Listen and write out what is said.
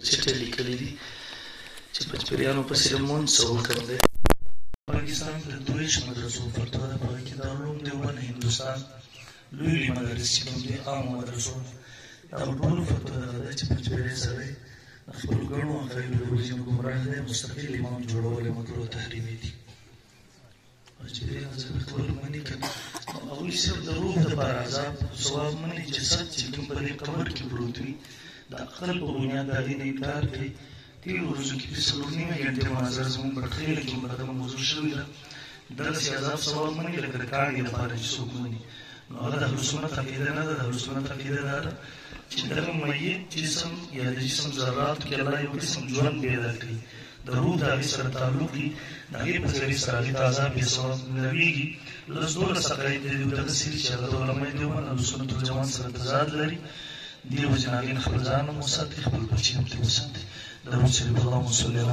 چټه لیکلي دي چې پچپریانو پسې لمونځ څه حکم دی. پاکستان د دویش مدرسو فتوا ده، په هغې کې دارالعلوم دیوبند هندوستان لوی مدارس چې کوم دي عامو مدرسو دا ټولو فتوا دغه ده چې پچپری سړی د خپلو ګڼو عقایدو له وجې نه ګمراه دی، مستقل امام جوړول یې مکروه تحریمي دي. پچپریان ځکه ټول مني که نه هغوی صرف د روح دپاره عذاب ثواب مني، جسد چې کوم په دې قبر کې پروت وي د عقل په بنیاد د هغې نه انکار کوي. تېرو ورځو کې 4.5 ګنټې مناظره زموږ بټخیله کې مقدمه موضوع شوې ده. دغسې عذاب ثواب مني لکه د کاڼي لپاره چې څوک مني. نو هغه د اهلسنت عقیده نه ده. د اهلسنت عقیده دا ده چې دغه میت جسم یا د جسم ذراتو کې الله یو قسم ژوند پیدا کړي، د روح د هغې سره تعلق وي، د هغې په ذریعې سره هغې ته عذاب یا ثواب ملوېږي. 10-12 عقاید د دې دغسې دي چې هغه د علمای دیوبند اهلسنت والجماعت سره تضاد لري. دې وجې نه هغې نه خپل ځان هم وساتئ، خپل بچي هم ترې وساتئ. درود شریف اللهم صل علی